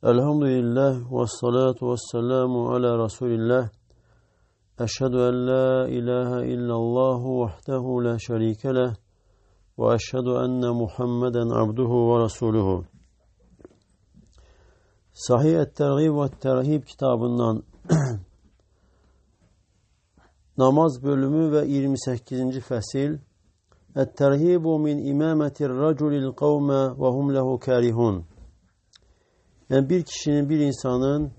Elhamdülillah ve salatu ve selamu ala Resulillah. Eşhedü en la ilahe illallah vahdehu la şerike leh ve eşhedü enne Muhammeden abduhu ve resuluhu. Sahih et-Tergib ve Terhib kitabından namaz bölümü ve 28. fesil. Et-Terhibu min imametir raculil kavme ve hum lehu karihun. Yani bir kişinin, bir insanın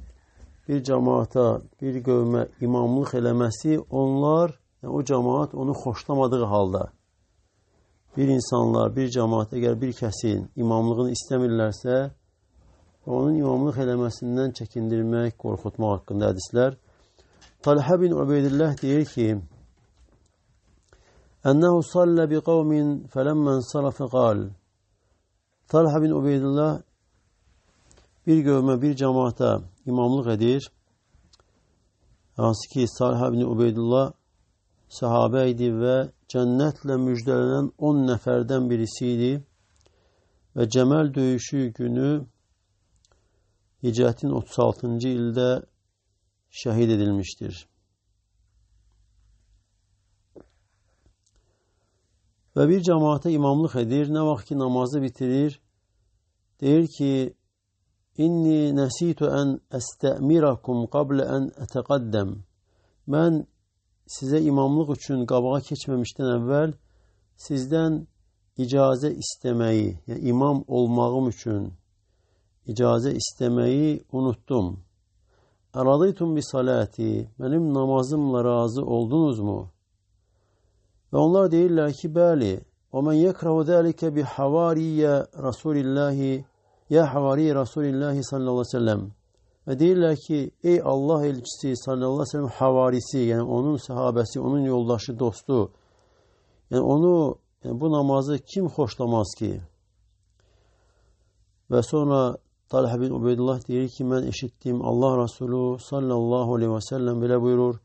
bir cemaata, bir qövmə imamlıq eləməsi, onlar, yani o cemaat onu xoşlamadığı halda, bir insanlar, bir cemaat, əgər bir kəsin imamlığını istəmirlərsə, onun imamlıq eləməsindən çəkindirmək, qorxutmaq haqqında hədislər. Talha bin Ubeydillah deyir ki, Ənəhu sallə bi qavmin fələmmən sarafə qal. Talha bin Ubeydillah bir qövmə, bir cemaata imamlıq edir. Hansı ki, Talha bin Ubeydillah sahabə idi və cənnətlə müjdələnən 10 nəfərdən birisi idi və Cəməl döyüşü günü Hicrətin 36-cı ildə şəhid edilmişdir. Və bir cemaata imamlıq edir. Nə vaxt ki, namazı bitirir, deyir ki, İnni nəsitu ən əstəmirakum qablə ən ətəqəddəm. Mən sizə imamlıq üçün qabağa keçməmişdən əvvəl sizdən icazə istəməyi, yəni imam olmağım üçün icazə istəməyi unuttum. Əradıytum bi saləti, mənim namazımla razı oldunuzmu? Və onlar deyirlər ki, bəli. Və mən yəkrahu dəlikə bi havariyyə Rasulillahi, ya havari Rasulillahi sallallahu aleyhi ve sellem. Və deyirlər ki, ey Allah elçisi sallallahu aleyhi ve sellem havarisi, yəni onun sahabəsi, onun yoldaşı, dostu. Yəni onu, bu namazı kim xoşlamaz ki? Və sonra Talha bin Ubeydillah deyir ki, mən eşitdim Allah Resulü sallallahu aleyhi ve sellem belə buyurur.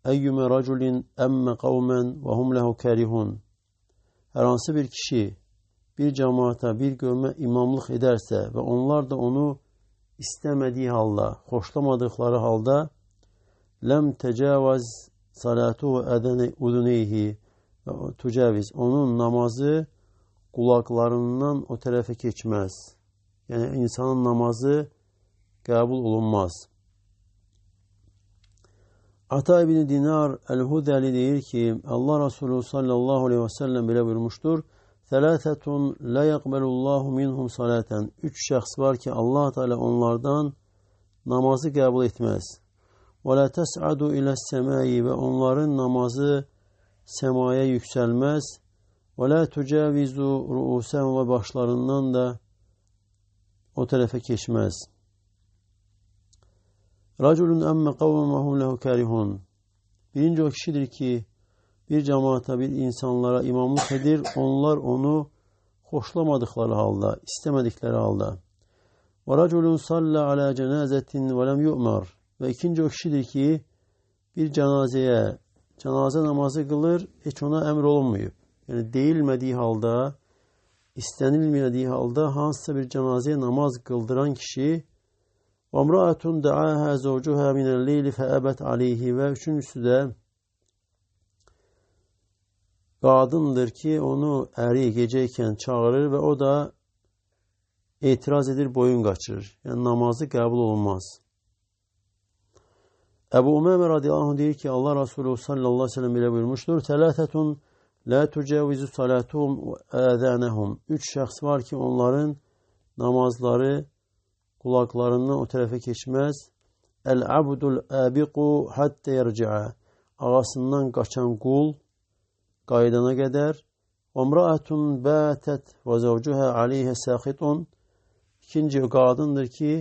Eyyüme raculin emme kavmen ve hum lehu karihun. Hər hansı bir kişi bir cemaata, bir qövmə imamlıq edərsə və onlar da onu istəmədiyi halda, xoşlamadıqları halda ləm təcavəz salatuhu ədəni uduneyhi və tücəviz. Onun namazı qulaqlarından o tərəfə keçməz. Yəni, insanın namazı qəbul olunmaz. Ata ibn Dinar el-Hudəli deyir ki, Allah Resulü sallallahu aleyhi ve sellem belə buyurmuşdur. Thalathatun la yaqbalullahu minhum salatan. 3 şəxs var ki, Allah Teala onlardan namazı qəbul etməz. Və la tas'adu ilə's-səmai və onların namazı səmaya yüksəlməz. Və la tucavizu ru'usan və başlarından da o tərəfə keçməz. Raculun əmmə qavmun və hum lehu karihun. Birinci o kişidir ki, bir cemaata, bir insanlara imamlıq edir, onlar onu xoşlamadıkları halda, istemedikleri halda. Və raculun sallə alə cənazətin və ləm yu'mar. Və ikinci o kişidir ki, bir cənazəyə, cənazə namazı qılır, heç ona əmr olunmayıb. Yəni, deyilmədiyi halda, istənilmədiyi halda hansısa bir cənazəyə namaz qıldıran kişi və mraatun da'ahə zəvcuhə minəl-leyli fəəbət aleyhi və üçüncüsü də qadındır ki, onu əri gecəykən çağırır və o da etiraz edir, boyun qaçırır. Yəni, namazı qəbul olunmaz. Əbu Umamə radiyallahu anh deyir ki, Allah Resulü sallallahu aleyhi ve sellem belə buyurmuşdur. Tələtətun la tucavizu salatuhum əzənəhum. 3 şəxs var ki, onların namazları qulaqlarından o tərəfə keçməz. Əl-abdul əbiqu hattə yerciə. Ağasından qaçan qul qaydana qədər. Vəmraətun bətət və zəvcuhə aleyhə səxitun. İkinci qadındır ki,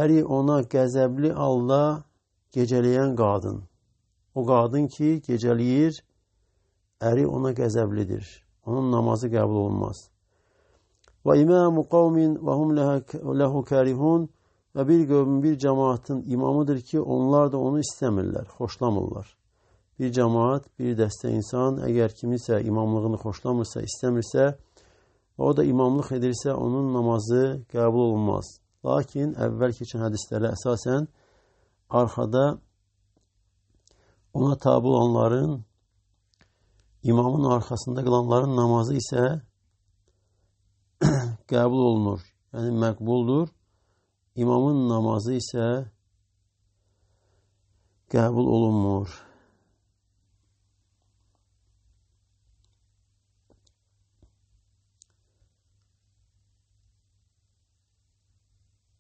əri ona qəzəbli halda gecələyən qadın. O qadın ki, gecələyir, əri ona qəzəblidir. Onun namazı qəbul olunmaz. Və imamu qavmin və hum lehu karihun. Və bir qövmin, bir cemaatın imamıdır ki, onlar da onu istəmirlər, xoşlamırlar. Bir cemaat, bir dəstə insan, əgər kimisə imamlığını xoşlamırsa, istəmirsə, o da imamlıq edirsə, onun namazı qəbul olunmaz. Lakin əvvəl keçən hədislərə əsasən arxada ona tabi olanların, imamın arxasında qılanların namazı isə qəbul olunur. Yəni məqbuldur. İmamın namazı isə qəbul olunmur.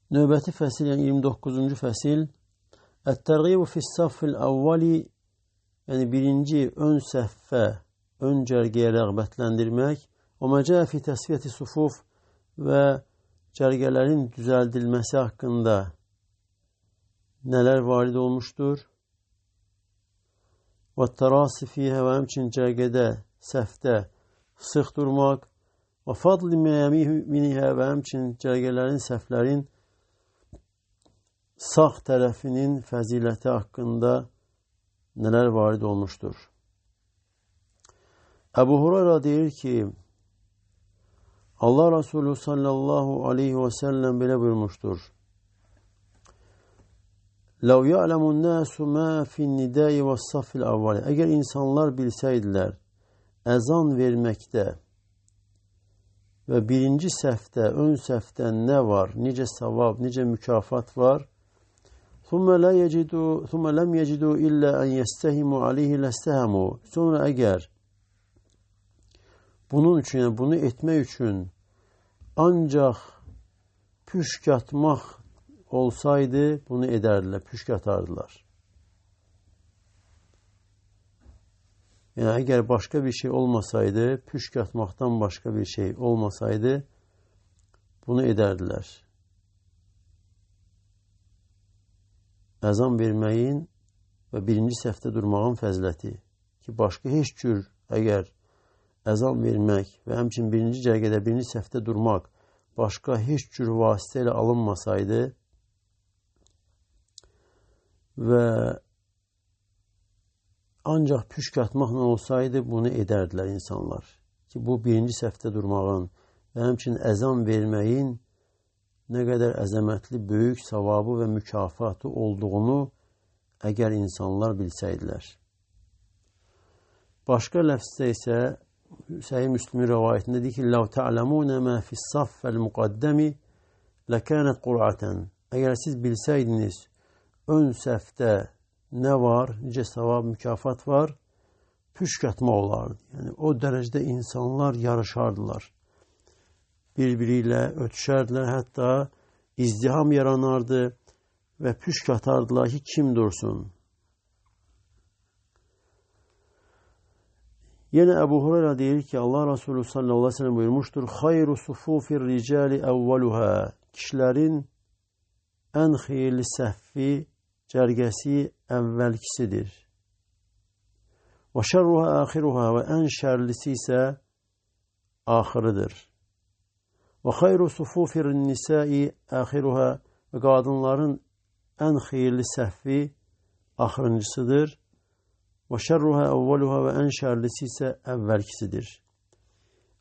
Növbəti fəsil, yəni 29-cu fəsil Ət-tərğibu fis-saffil əvvəli, yəni birinci ön səffə, ön cərgəyə rəğbətləndirmək, o məcə fi təsviyyəti sufuf və cərgələrin düzəldilməsi haqqında nələr varid olmuşdur? Və tərasi fiyhə və həmçinin cərgədə, səfdə sıx durmaq və fadli minihə və həmçinin cərgələrin, səflərin sağ tərəfinin fəziləti haqqında nələr varid olmuşdur? Əbu Hurayra deyir ki, Allah Resulü sallallahu aleyhi və səlləm belə buyurmuşdur. لَوْ يَعْلَمُ النَّاسُ مَا فِي النِّدَاءِ وَالصَّفِّ الْأَوَّلِ Əgər insanlar bilsəydilər, əzan verməkdə və birinci səfdə, ön səfdə nə var, necə savab, necə mükafat var, ثُمَّ لَمْ يَجِدُوا إِلَّا أَنْ يَسْتَهِمُوا عَلَيْهِ لَسْتَهَمُوا Sonra əgər bunun üçün, yəni bunu etmək üçün ancaq püşk atmaq olsaydı, bunu edərdilər, püşk atardılar. Yəni, əgər başqa bir şey olmasaydı, püşk atmaqdan başqa bir şey olmasaydı, bunu edərdilər. Əzan verməyin və birinci səfdə durmağın fəziləti ki, başqa heç cür əgər əzan vermək və həmçinin birinci cərgədə, birinci səfdə durmaq başqa heç cür vasitə ilə alınmasaydı və ancaq püşk atmaqla olsaydı, bunu edərdilər insanlar. Ki, bu birinci səfdə durmağın və həmçinin əzan verməyin nə qədər əzəmətli, böyük savabı və mükafatı olduğunu əgər insanlar bilsəydilər. Başqa ləfzdə isə Səhih Müslimin rəvayətində deyir ki, لَوْ تَعْلَمُونَ مَا فِي الصَّفَّ الْمُقَدَّمِ لَكَانَتْ قُرْعَةً Əgər siz bilsəydiniz, ön səfdə nə var, necə savab, mükafat var, püşk atma olardı. Yəni, o dərəcədə insanlar yarışardılar. Bir-biri ilə ötüşərdilər, hətta izdiham yaranardı və püşk atardılar ki, kim dursun. Yenə Əbu Hurayra deyir ki, Allah Resulü sallallahu aleyhi ve sellem buyurmuşdur, xayru sufufir ricali əvvəluhə Kişilərin ən xeyirli səhvi, cərgəsi əvvəlkisidir. Və şərruhə əxiruhə və ən şərlisi isə axırıdır. Və xayru sufufir nisai əxiruhə və qadınların ən xeyirli səhvi axırıncısıdır. Və şərruhə əvvəluhə və ən şərlisi isə əvvəlkisidir.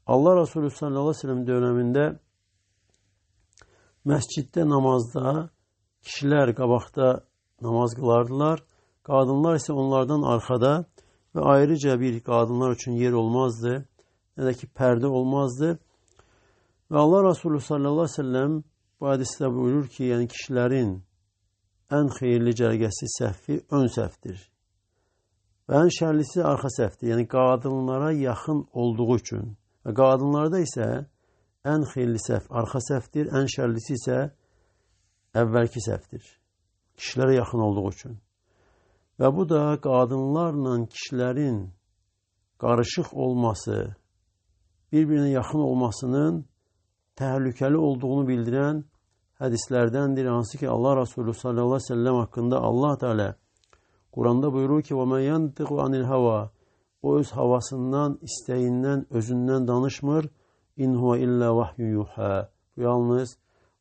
Allah Resulü sallallahu aleyhi ve sellem dönəmində məsciddə namazda kişilər qabaqda namaz qılardılar, qadınlar isə onlardan arxada və ayrıca bir qadınlar üçün yer olmazdı, nə də ki pərdə olmazdı. Və Allah Resulü sallallahu aleyhi ve sellem bu hədisdə buyurur ki, yəni kişilərin ən xeyirli cərgəsi səhvi ön səhvdir. Və ən şərlisi arxa səhvdir, yəni qadınlara yaxın olduğu üçün. Və qadınlarda isə ən xeyirli səhv arxa səhvdir, ən şərlisi isə əvvəlki səhvdir. Kişilərə yaxın olduğu üçün. Və bu da qadınlarla kişilərin qarışıq olması, bir-birinə yaxın olmasının təhlükəli olduğunu bildirən hədislərdəndir. Hansı ki, Allah Resulü sallallahu aleyhi ve sellem haqqında Allah Teala Quranda buyurur ki, وَمَنْ يَنْتِقُ عَنِ الْهَوَى O öz havasından, istəyindən, özündən danışmır. اِنْ هُوَ إِلَّا وَحْيُ يُوحَى Bu yalnız,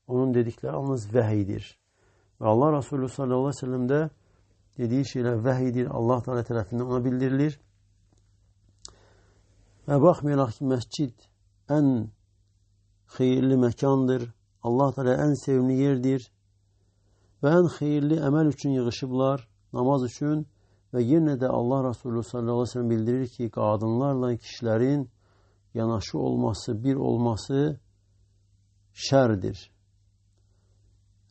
onun dedikləri yalnız vəhidir. Və Allah Resulü sallallahu aleyhi ve sellem də dediği şeylər vəhidir. Allah Teala tərəfindən ona bildirilir. Və baxmayaraq ki, məscid ən xeyirli məkandır. Allah Teala en sevimli yerdir. Ve en hayırlı emel için yığışıblar, namaz için. Ve yine de Allah Resulü sallallahu aleyhi ve sellem bildirir ki kadınlarla kişilerin yanaşı olması, bir olması şerdir.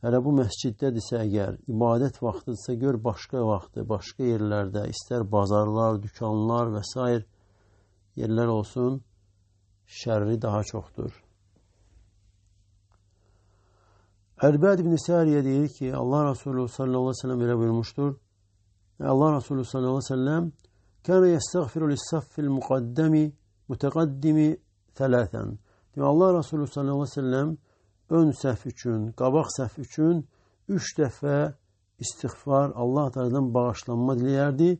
Hele bu məsciddedirsə əgər, ibadət vaxtıdırsa gör başqa vaxtı, başqa yerlərdə, istər bazarlar, dükanlar və s. yerlər olsun, şərri daha çoxdur. Ərbəd ibn Səriyə deyir ki, Allah Resulü sallallahu aleyhi ve sellem belə buyurmuşdur. Allah Resulü sallallahu aleyhi ve sellem kâne yestəğfiru lissaffil müteqaddimi tələtən. Allah Resulü sallallahu aleyhi ve sellem ön səhv üçün, qabaq səhv üçün 3 dəfə istiğfar, Allah Teala'dan bağışlanma diləyərdi.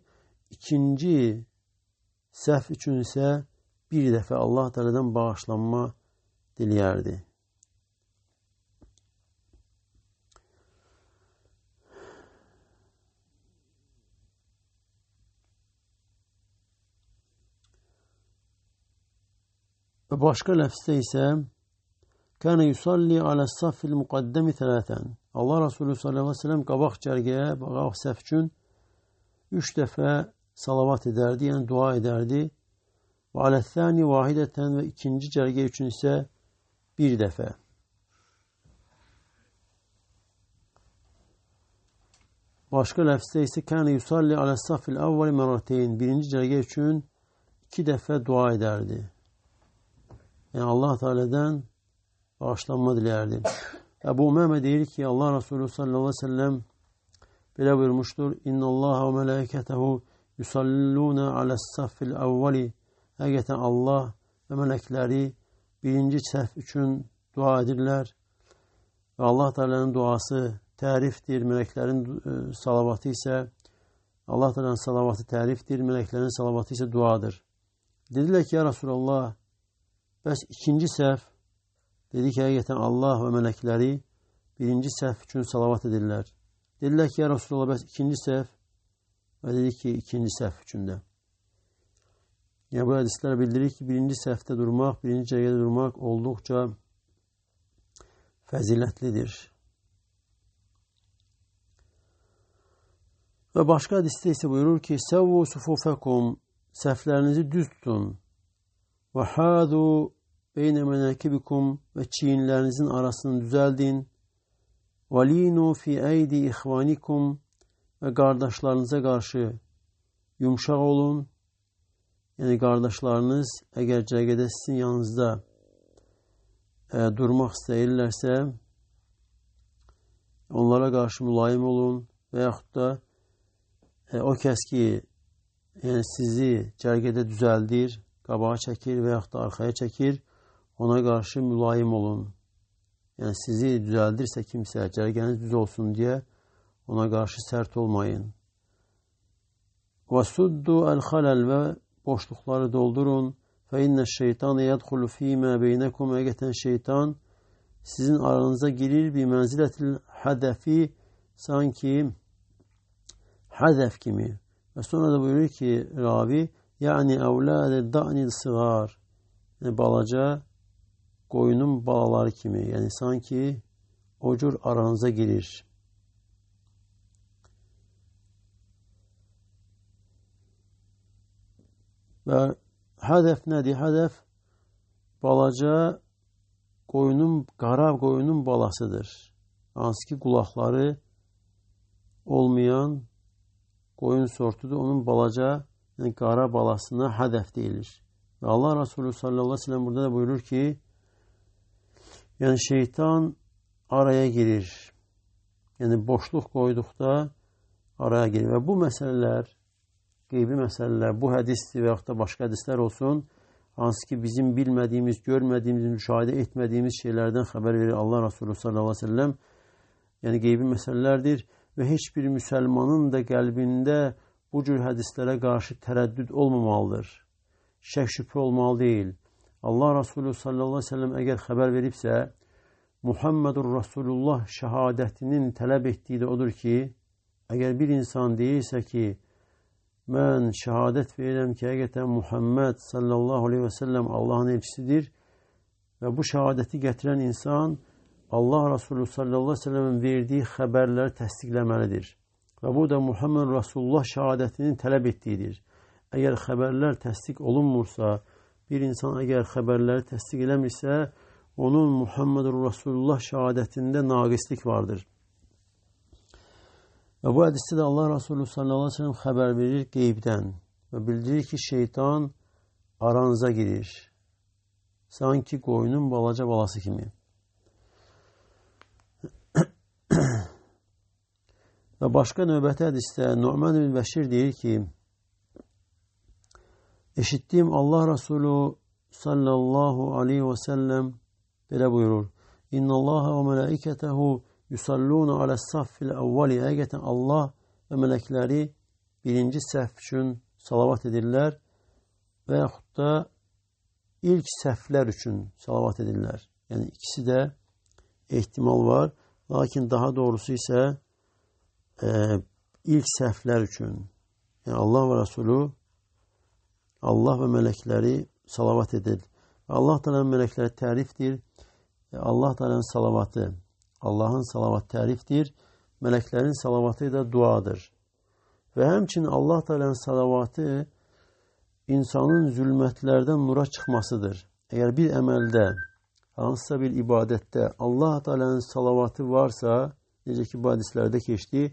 İkinci səhv üçün isə bir dəfə Allah Teala'dan bağışlanma diləyərdi. Və başqa ləfsdə isə Kâne yusalli aləs-saffil muqaddemi tələtən. Allah Resulü sallallahu aleyhi ve sellem qabaq cərgəyə, qabaq səhv üçün 3 dəfə salavat edərdi, yəni dua edərdi. Və aləs-sani vahidətən və ikinci cərgə üçün isə bir dəfə. Başqa ləfsdə isə Kâne yusalli aləs-saffil əvvəli mərrateyn. Birinci cərgə üçün 2 dəfə dua edərdi. Yəni Allah Teala'dan bağışlanma diləyərdi. Əbu Umamə deyir ki, Allah Resulü sallallahu aleyhi ve sellem belə buyurmuşdur. İnnallaha və mələikətəhu yusalluna aləs-saffil əvvəli. Həqiqətən Allah və mələkləri birinci səhv üçün dua edirlər. Və Allah Teala'nın duası tərifdir. Mələklərin salavatı isə Allah Teala'nın salavatı tərifdir. Mələklərin salavatı isə duadır. Dedilər ki, ya Resulallah, bəs ikinci səhv? Dedi ki, həqiqətən Allah və mələkləri birinci səhv üçün salavat edirlər. Dedilər ki, ya Resulallah, bəs ikinci səhv? Və dedi ki, ikinci səhv üçün də. Yəni, bu hədislər bildirir ki, birinci səhvdə durmaq, birinci cərgədə durmaq olduqca fəzilətlidir. Və başqa hədisdə isə buyurur ki, Səvvu sufufəkum, səhvlərinizi düz tutun. Və hadu beynə mənəkibikum və çiyinlərinizin arasını düzəldin. Valinu fi əydi ixvanikum və qardaşlarınıza qarşı yumşaq olun. Yəni, qardaşlarınız əgər cərgədə sizin yanınızda durmaq istəyirlərsə, onlara qarşı mülayim olun və yaxud da o kəs ki, yəni sizi cərgədə düzəldir, qabağa çəkir və yaxud da arxaya çəkir, ona qarşı mülayim olun. Yəni, sizi düzəldirsə kimsə, cərgəniz düz olsun deyə ona qarşı sərt olmayın. Və suddu əl-xaləl və boşluqları doldurun. Fə innə şeytanı yədxulu fīmə beynəkum. Həqiqətən şeytan sizin aranıza girir bir mənzilətil hədəfi, sanki hədəf kimi. Və sonra da buyurur ki, ravi, yəni əvlədə da'nil sığar, yəni balaca qoyunun balaları kimi, yəni sanki o cür aranıza girir. Və hədəf nədir? Hədəf balaca qoyunun, qara qoyunun balasıdır. Hansı ki, qulaqları olmayan qoyun sortudur. Onun balaca, yəni qara balasına hədəf deyilir. Və Allah Resulü sallallahu aleyhi ve sellem burada da buyurur ki, yəni şeytan araya girir. Yəni boşluq qoyduqda araya girir. Və bu məsələlər, qeybi məsələlər, bu hədisdir və yaxud da başqa hədislər olsun, hansı ki bizim bilmədiyimiz, görmədiyimiz, müşahidə etmədiyimiz şeylərdən xəbər verir Allah Resulü sallallahu aleyhi ve sellem. Yəni qeybi məsələlərdir və heç bir müsəlmanın da qəlbində bu cür hədislərə qarşı tərəddüd olmamalıdır. Şək şübhə olmalı deyil. Allah Resulü sallallahu aleyhi ve sellem əgər xəbər veribsə, Muhammedur Resulullah şəhadətinin tələb etdiyi də odur ki, əgər bir insan deyirsə ki, mən şəhadət verirəm ki, həqiqətən Muhammed sallallahu aleyhi ve sellem Allahın elçisidir və bu şəhadəti gətirən insan Allah Resulü sallallahu aleyhi ve sellem'in verdiği haberleri təsdiqləməlidir. Və bu da Muhammed Resulullah şəhadətinin tələb etdiyidir. Əgər xəbərlər təsdiq olunmursa, bir insan əgər xəbərləri təsdiq eləmirsə, onun Muhammed Resulullah şəhadətində naqislik vardır. Və bu hədisdə də Allah Resulü sallallahu aleyhi ve sellem xəbər verir qeybdən və bildirir ki, şeytan aranıza girir. Sanki qoyunun balaca balası kimi. Və başqa növbəti hədisdə Nu'man ibn Bəşir deyir ki, eşitdiyim Allah Resulü sallallahu aleyhi və səlləm belə buyurur. İnnallaha və mələikətəhu yusalluna aləs-saffil əvvəli. Həqiqətən Allah və mələkləri birinci səhv üçün salavat edirlər və yaxud da ilk səhvlər üçün salavat edirlər. Yəni ikisi də ehtimal var. Lakin daha doğrusu isə ilk səhvlər üçün. Yəni Allah və Resulü, Allah və mələkləri salavat edir. Allah Teala'nın mələkləri tərifdir. Allah Teala'nın salavatı, Allahın salavat tərifdir. Mələklərin salavatı da duadır. Və həmçinin Allah Teala'nın salavatı insanın zülmətlərdən nura çıxmasıdır. Əgər bir əməldə, hansısa bir ibadətdə Allah Teala'nın salavatı varsa, necə ki bu hadislərdə keçdi,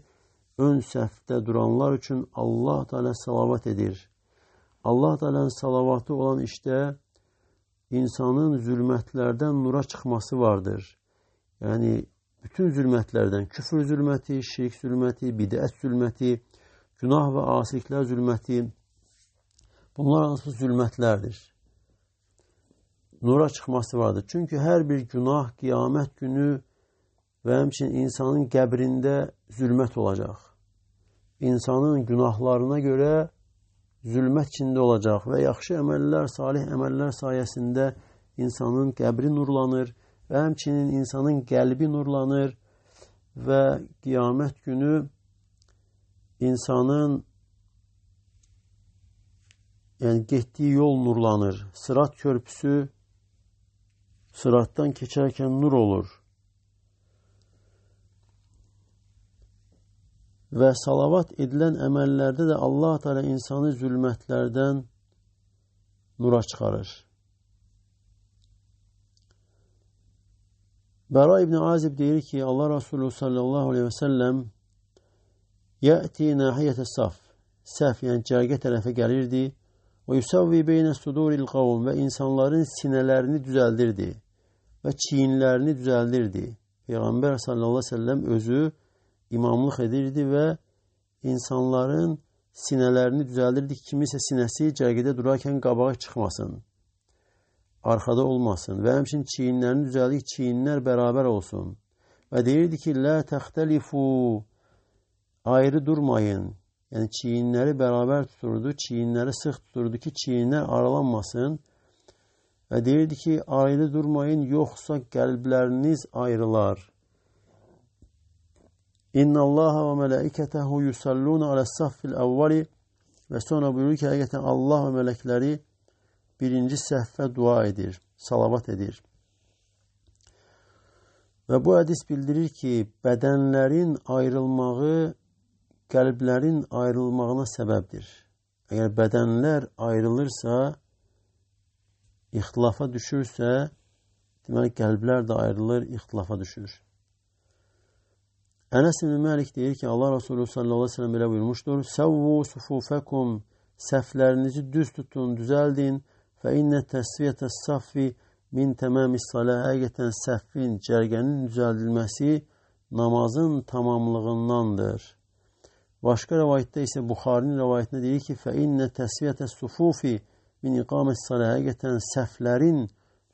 ön səhvdə duranlar üçün Allah Teala salavat edir. Allah Teala'nın salavatı olan işdə insanın zülmətlərdən nura çıxması vardır. Yəni, bütün zülmətlərdən, küfür zülməti, şirk zülməti, bidət zülməti, günah və asiliklər zülməti, bunlar hansı zülmətlərdir. Nura çıxması vardır. Çünki hər bir günah qiyamət günü və həmçinin insanın qəbrində zülmət olacaq. İnsanın günahlarına görə zülmət içində olacaq və yaxşı əməllər, salih əməllər sayəsində insanın qəbri nurlanır və həmçinin insanın qəlbi nurlanır və qiyamət günü insanın getdiyi yol nurlanır. Sırat körpüsü sıratdan keçərkən nur olur. Və salavat edilən əməllərdə də Allah Teala insanı zülmətlərdən nura çıxarır. Bəra İbn Azib deyir ki, Allah Resulü sallallahu aleyhi və səlləm yəti nahiyyətə saf, səhv, yəni cərgə tərəfə gəlirdi və yusavvi beynə suduril qavm və insanların sinələrini düzəldirdi və çiyinlərini düzəldirdi. Peyğəmbər sallallahu aleyhi və səlləm özü imamlıq edirdi və insanların sinələrini düzəldirdi ki, kimisə sinəsi cərgədə durarkən qabağa çıxmasın, arxada olmasın və həmçinin çiyinlərini düzəldirdi ki, çiyinlər bərabər olsun. Və deyirdi ki, lə təxtəlifu, ayrı durmayın. Yəni çiyinləri bərabər tuturdu, çiyinləri sıx tuturdu ki, çiyinlər aralanmasın. Və deyirdi ki, ayrı durmayın, yoxsa qəlbləriniz ayrılar. İnna Allaha və mələikətəhu yusalluna aləs-saffil əvvəli və sonra buyurur ki, həqiqətən Allah və mələkləri birinci səhvə dua edir, salavat edir. Və bu hədis bildirir ki, bədənlərin ayrılmağı qəlblərin ayrılmağına səbəbdir. Əgər bədənlər ayrılırsa, ixtilafa düşürsə, deməli qəlblər də ayrılır, ixtilafa düşür. Ənəs ibn Məlik deyir ki, Allah Resulü sallallahu aleyhi ve sellem belə buyurmuşdur. Səvvu sufufəkum, səhvlərinizi düz tutun, düzəldin. Fə innə təsviyyətə saffi min təməmis salə. Həqiqətən səhvin, cərgənin düzəldilməsi namazın tamamlığındandır. Başqa rəvayətdə isə Buxarinin rəvayətində deyir ki, fə innə təsviyyətə sufufi min iqaməs salə. Həqiqətən səhvlərin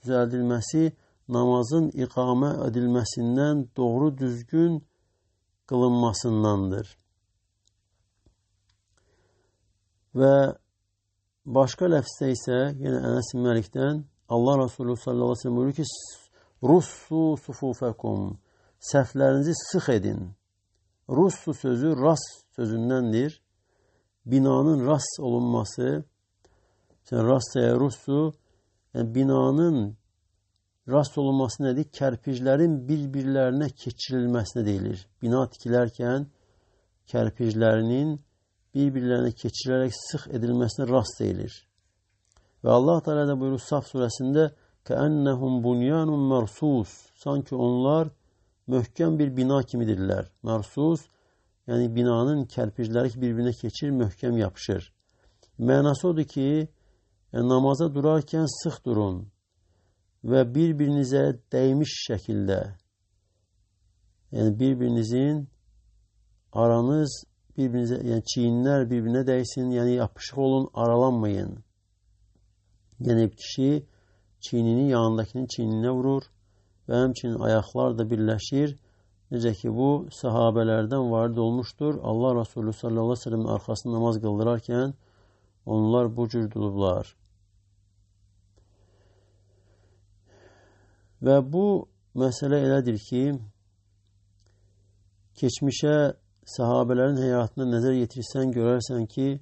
düzəldilməsi namazın iqamə edilməsindən doğru düzgün qılınmasındandır. Və başqa ləfsdə isə, yenə Ənəs ibn Məlikdən Allah Resulü sallallahu aleyhi ve sellem buyurur ki, russu sufufəkum, səhvlərinizi sıx edin. Russu sözü ras sözündəndir. Binanın ras olunması, ras russu, yəni binanın rast olunması nedir? Kərpiclərin bir-birlərinə keçirilməsinə deyilir. Bina tikilərkən kərpiclərinin bir-birlərinə keçirilərək sıx edilməsinə rast deyilir. Və Allah Teala da buyurur Saf surəsində "Kəənnəhum bunyanun mərsus." Sanki onlar möhkəm bir bina kimidirlər. Mərsus, yəni binanın kərpicləri bir-birinə keçir, möhkəm yapışır. Mənası odur ki, namaza durarkən sıx durun və bir-birinizə dəymiş şəkildə, yəni bir-birinizin aranız, bir-birinizə, yəni çiyinlər bir-birinə dəysin, yəni yapışıq olun, aralanmayın. Yəni kişi çiynini yanındakinin çiyninə vurur və həmçinin ayaqlar da birləşir. Necə ki, bu sahabələrdən varid olmuşdur. Allah Resulü sallallahu aleyhi ve sellem'in arxasında namaz qıldırarkən onlar bu cür durublar. Və bu məsələ elədir ki, keçmişə sahabələrin həyatına nəzər yetirsən, görərsən ki,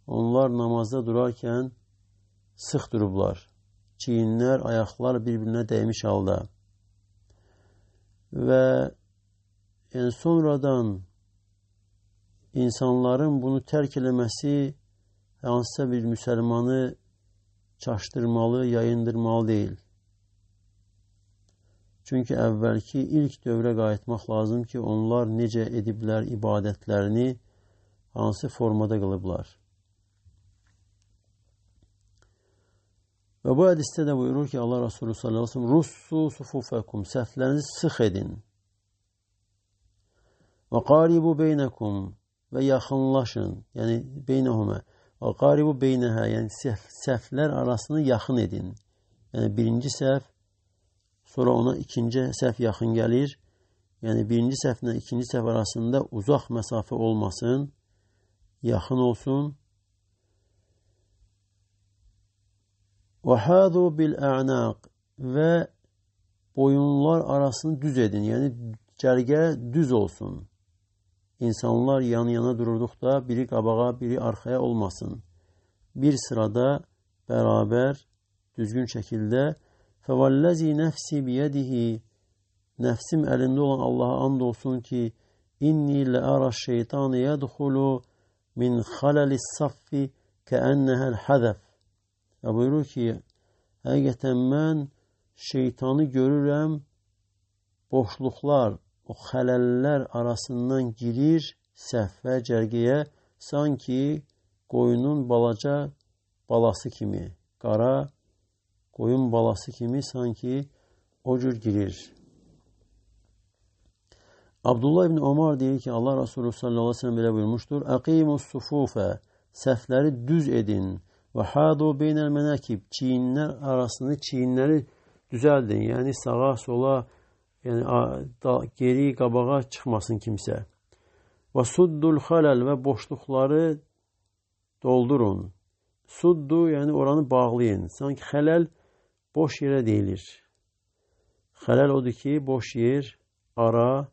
onlar namazda durarkən sıx durublar. Çiyinlər, ayaqlar bir-birinə dəymiş halda. Və yəni sonradan insanların bunu tərk eləməsi hansısa bir müsəlmanı çaşdırmalı, yayındırmalı deyil. Çünki əvvəlki ilk dövrə qayıtmaq lazım ki, onlar necə ediblər ibadətlərini, hansı formada qılıblar. Və bu hədisdə də buyurur ki, Allah Resulü sallallahu aleyhi ve sellem "Russu sufufəkum", səhvlərinizi sıx edin. Və qaribu beynəkum, və yaxınlaşın, yəni beynəhumə. Və qaribu beynəhə, yəni səhvlər arasını yaxın edin. Yəni birinci səhv, sonra ona ikinci səhv yaxın gəlir. Yəni birinci səhvlə ikinci səhv arasında uzaq məsafə olmasın, yaxın olsun. وَحَاذُوا بِالْأَعْنَاقِ, və boyunlar arasını düz edin. Yəni cərgə düz olsun. İnsanlar yan-yana dururduqda biri qabağa, biri arxaya olmasın. Bir sırada bərabər, düzgün şəkildə فَوَالَّذِي نَفْسِ بِيَدِهِ, nəfsim əlində olan Allaha and olsun ki, İnni لَأَرَى الشَّيْطَانِ يَدْخُلُ مِنْ خَلَلِ الصَّفِّ كَأَنَّهَا الْحَذَفِ. Və buyurur ki, həqiqətən mən şeytanı görürəm, boşluqlar, o xələllər arasından girir səhvə, cərgəyə, sanki qoyunun balaca balası kimi, qara qoyun balası kimi sanki o cür girir. Abdullah ibn Omar deyir ki, Allah Resulü sallallahu aleyhi ve sellem belə buyurmuşdur. Əqimus sufufə, səhvləri düz edin. Və hadu beynəl mənəkib, çiyinlər arasını, çiyinləri düzəldin. Yəni sağa, sola, yəni geri, qabağa çıxmasın kimsə. Və suddul xaləl, və boşluqları doldurun. Suddu, yəni oranı bağlayın. Sanki xələl boş yerə deyilir. Xələl odur ki, boş yer, ara.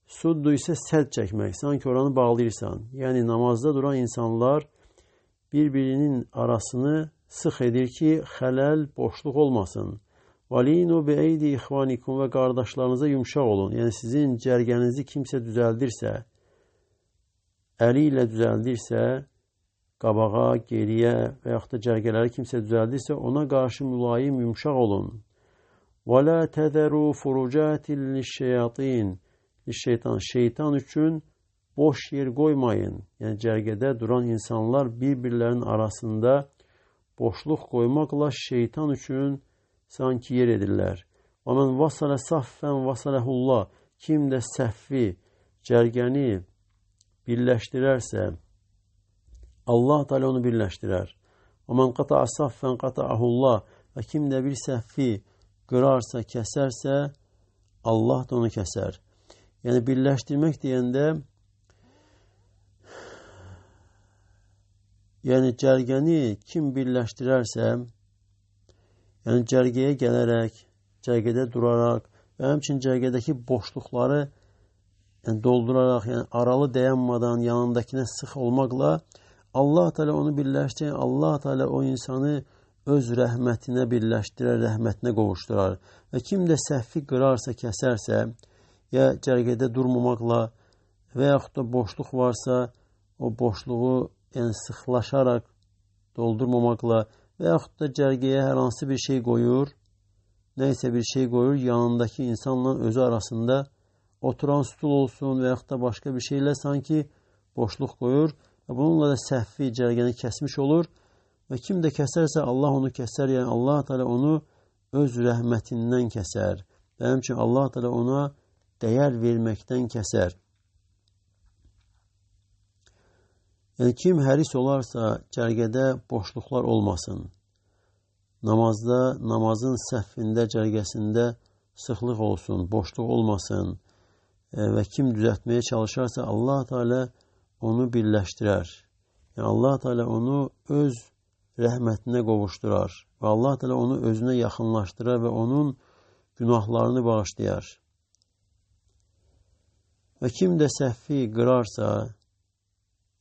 Suddu isə sədd çəkmək. Sanki oranı bağlayırsan. Yəni namazda duran insanlar bir-birinin arasını sıx edir ki, xələl, boşluq olmasın. Valinu bi eydi ixvanikum, və qardaşlarınıza yumşaq olun. Yəni sizin cərgənizi kimsə düzəldirsə, əli ilə düzəldirsə, qabağa, geriyə və yaxud da cərgələri kimsə düzəldirsə, ona qarşı mülayim, yumşaq olun. Və la təzəru furucatil lişşəyatin, şeytan üçün boş yer qoymayın. Yəni cərgədə duran insanlar bir-birlərinin arasında boşluq qoymaqla şeytan üçün sanki yer edirlər. Və mən vasalə saffən vasaləhullah, kim də səhvi, cərgəni birləşdirərsə, Allah Teala onu birləşdirər. Və mən qata'a saffən qata'ahullah, və kim də bir səhvi qırarsa, kəsərsə, Allah da onu kəsər. Yəni birləşdirmək deyəndə, yəni cərgəni kim birləşdirərsə, yəni cərgəyə gələrək, cərgədə duraraq və həmçinin cərgədəki boşluqları dolduraraq, yəni aralı dayanmadan yanındakine sıx olmaqla Allah Teala onu birləşdirən, Allah Teala o insanı öz rəhmətinə birləşdirər, rəhmətinə qovuşdurar. Və kim də səhvi qırarsa, kəsərsə, ya cərgədə durmamaqla və yaxud da boşluq varsa, o boşluğu sıxlaşaraq doldurmamaqla və yaxud da cərgəyə hər hansı bir şey qoyur, nəysə bir şey qoyur, yanındakı insanla özü arasında oturan stul olsun və yaxud da başqa bir şeylə sanki boşluq qoyur və bununla da səhvi cərgəni kəsmiş olur və kim də kəsərsə Allah onu kəsər, yəni Allah Teala onu öz rəhmətindən kəsər və həmçinin Allah Teala ona dəyər verməkdən kəsər. Yəni kim həris olarsa cərgədə boşluqlar olmasın, namazın səhvində, cərgəsində sıxlıq olsun, boşluq olmasın və kim düzəltməyə çalışarsa Allah Teala onu birləşdirər. Yəni Allah Teala onu öz rəhmətinə qovuşdurar və Allah Teala onu özünə yaxınlaşdırar və onun günahlarını bağışlayar. Və kim də səhvi qırarsa,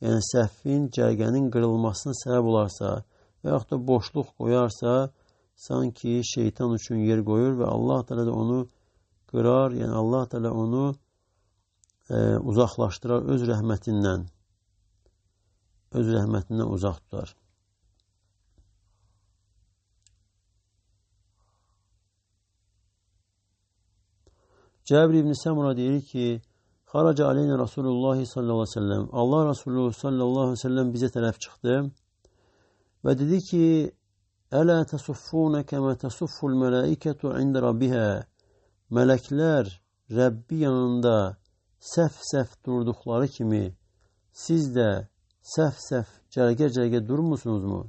yəni səhvin, cərgənin qırılmasına səbəb olarsa və yaxud da boşluq qoyarsa, sanki şeytan üçün yer qoyur və Allah Teala da onu qırar, yəni Allah Teala onu uzaqlaşdırar öz rəhmətindən uzaq tutar. Cəbir ibn Səmura deyir ki, Xaraca aleyna Rasulullah sallallahu aleyhi ve sellem. Allah Resulü sallallahu aleyhi ve sellem bizə tərəf çıxdı və dedi ki, Ələ təsuffuna kəmə təsufful mələikətu ində Rabbihə. Mələklər Rəbbi yanında səf-səf durduqları kimi siz də səf-səf, cərgə-cərgə durmusunuzmu?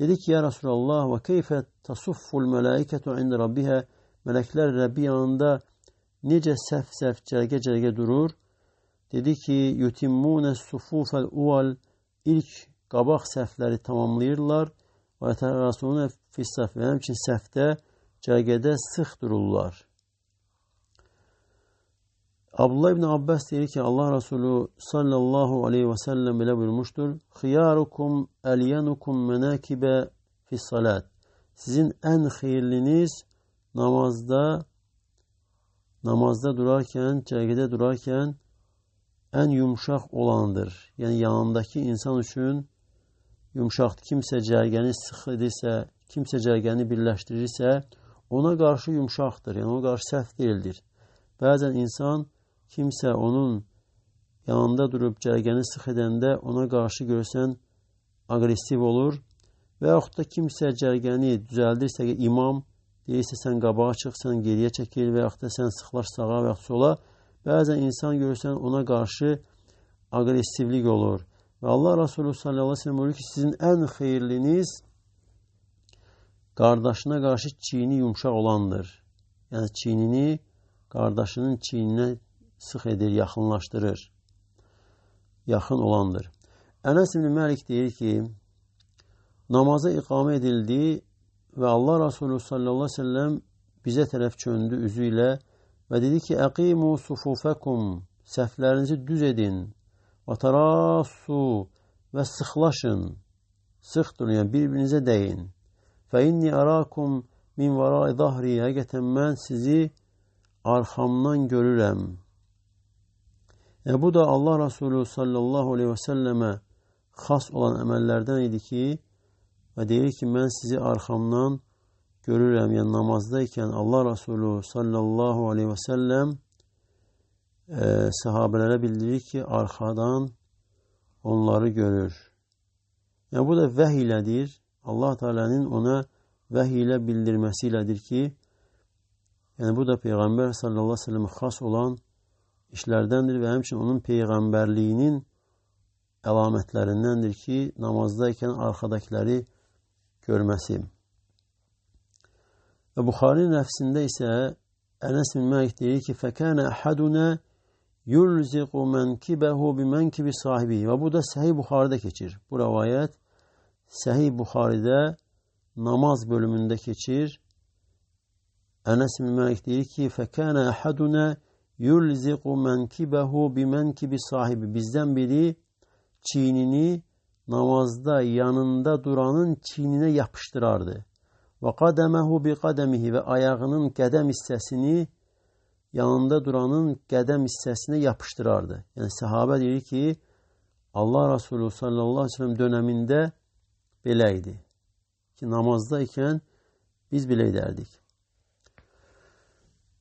Dedi ki, ya Resulallah, və keyfə təsufful mələikətu ində Rabbihə. Mələklər Rəbbi yanında necə səf-səf, cərgə-cərgə durur? Dedi ki, yutimmunə sufufəl uval, ilk qabaq səhvləri tamamlayırlar və tərəsunə fissəf və həmçin səhvdə, cərgədə sıx dururlar. Abdullah ibn Abbas deyir ki, Allah Resulü sallallahu aleyhi və səlləm belə buyurmuşdur. Xiyarukum əlyanukum mənəkibə fissalat. Sizin ən xeyirliniz namazda durarkən, cərgədə durarkən ən yumuşaq olanıdır. Yəni yanındakı insan üçün yumuşaqdır. Kimsə cərgəni sıx edirsə, kimsə cərgəni birləşdirirsə, ona qarşı yumuşaqdır. Yəni ona qarşı səhv deyildir. Bəzən insan kimsə onun yanında durub cərgəni sıx edəndə ona qarşı görsən aqressiv olur və yaxud da kimsə cərgəni düzəldirsə ki, imam deyirsə sən qabağa çıx, sən geriyə çəkil və yaxud da sən sıxlaş sağa və yaxud sola. Bəzən insan görürsən ona qarşı aqressivlik olur. Və Allah Resulü sallallahu aleyhi ve sellem buyurur ki, sizin ən xeyirliniz qardaşına qarşı çiyini yumuşaq olandır. Yəni çiynini qardaşının çiyninə sıx edir, yaxınlaşdırır. Yaxın olandır. Ənəs ibn Məlik deyir ki, namaza iqamə edildi və Allah Resulü sallallahu aleyhi ve sellem bizə tərəf çöndü üzü ilə və dedi ki, əqimu sufufəkum, səhvlərinizi düz edin, və tərassu və sıxlaşın, sıx durun, yəni bir-birinizə dəyin. Fə inni ərakum min varai zahri, həqiqətən mən sizi arxamdan görürəm. Yəni, bu da Allah Resulü sallallahu aleyhi və səlləmə xas olan əməllərdən idi ki, və deyir ki, mən sizi arxamdan görürəm. Yəni, namazdayken Allah Resulü sallallahu aleyhi və səlləm sahabələrə bildirir ki, arxadan onları görür. Yəni, bu da vəhy ilədir. Allah Teala'nın ona vəhy ilə bildirməsi ilədir ki, yəni bu da Peyğəmbər sallallahu aleyhi və səlləmə xas olan işlərdəndir və həmçinin onun Peyğəmbərliyinin əlamətlərindəndir ki, namazdayken arxadakiləri görməsi. Və Buxarinin nəfsində isə Ənəs bin Məlik deyir ki, fəkənə əhədunə yulziqu mənkibəhu bimənkibi sahibi. Və bu da Səhih Buxarıda keçir. Bu rəvayət Səhih Buxarıda namaz bölümündə keçir. Ənəs bin Məlik deyir ki, fəkənə əhədunə yulziqu mənkibəhu bimənkibi sahibi. Bizdən biri çiynini namazda yanında duranın çiynine yapıştırardı. Və qademəhu bi qademihi və ayağının qədəm hissəsini yanında duranın qədəm hissəsinə yapışdırardı. Yəni səhabə deyir ki, Allah Resulü sallallahu aleyhi ve sellem dönemində belə idi. Ki namazda ikən biz belə edərdik.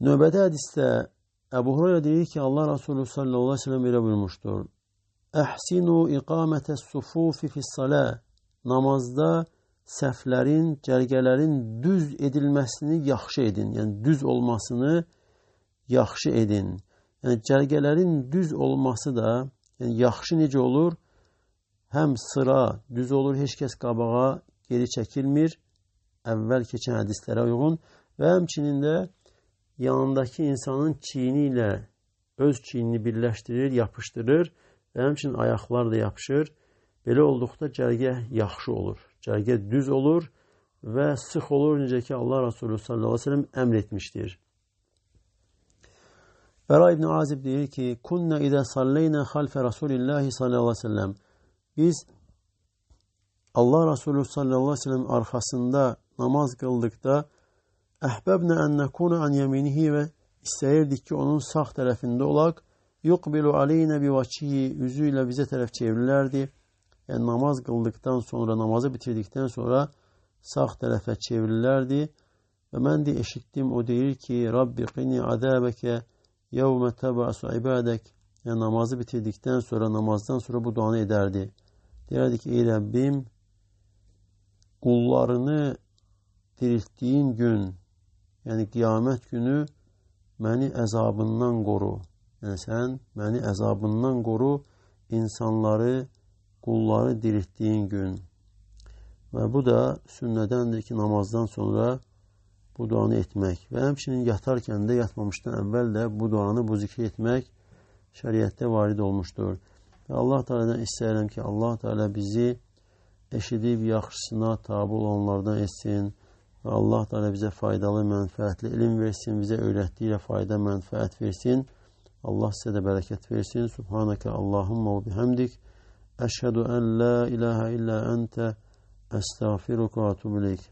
Növbədə hədisdə Əbu Hureyra deyir ki, Allah Resulü sallallahu aleyhi ve sellem belə buyurmuşdur. Əhsinu iqamətəs sufufi fis-salə. Namazda səhvlərin, cərgələrin düz edilməsini yaxşı edin. Yəni düz olmasını yaxşı edin. Yəni cərgələrin düz olması da, yəni yaxşı necə olur? Həm sıra düz olur, heç kəs qabağa geri çəkilmir, əvvəl keçən hədislərə uyğun və həmçinin də yanındakı insanın çiyini ilə öz çiynini birləşdirir, yapışdırır və həmçinin ayaqlar da yapışır. Belə olduqda cərgə yaxşı olur. Cərgə düz olur və sıx olur, necə ki Allah Resulü sallallahu aleyhi ve sellem əmr etmişdir. Bəra İbn Azib deyir ki, Kunna idə salleynə xalfə Resulillahi sallallahu aleyhi ve sellem. Biz Allah Resulü sallallahu aleyhi ve sellem arxasında namaz qıldıqda əhbəbnə ən nəkuna an yeminihi və istəyirdik ki, onun sağ tərəfində olaq. Yuqbilu aleynə bivaccihi, üzü ilə bizə tərəf çevrilərdi. Yəni namaz qıldıqdan sonra, namazı bitirdikdən sonra sağ tərəfə çevrilərdi. Və mən də eşitdim, o deyir ki, Rabbi qini azəbəkə yevmə təbəsu ibadək. Yəni namazı bitirdikdən sonra, namazdan sonra bu duanı edərdi. Deyərdi ki, ey Rəbbim, qullarını diriltdiyin gün, yəni qiyamət günü məni əzabından qoru. Yəni sən məni əzabından qoru, insanları, qulları diriltdiyin gün. Və bu da sünnədəndir ki, namazdan sonra bu duanı etmək və həmçinin yatarkən də, yatmamışdan əvvəl də bu duanı, bu zikri etmək şəriətdə varid olmuşdur. Və Allah Teala'dan istəyirəm ki, Allah Teala bizi eşidib yaxşısına tabi olanlardan etsin və Allah Teala bizə faydalı, mənfəətli ilim versin, bizə öyrətdiyi ilə fayda, mənfəət versin. Allah sizə də bərəkət versin. Subhanəkə Allahumma və bihamdik. Əşhədu ən la ilahə illə əntə əstəğfiruka və etûbü ileyk.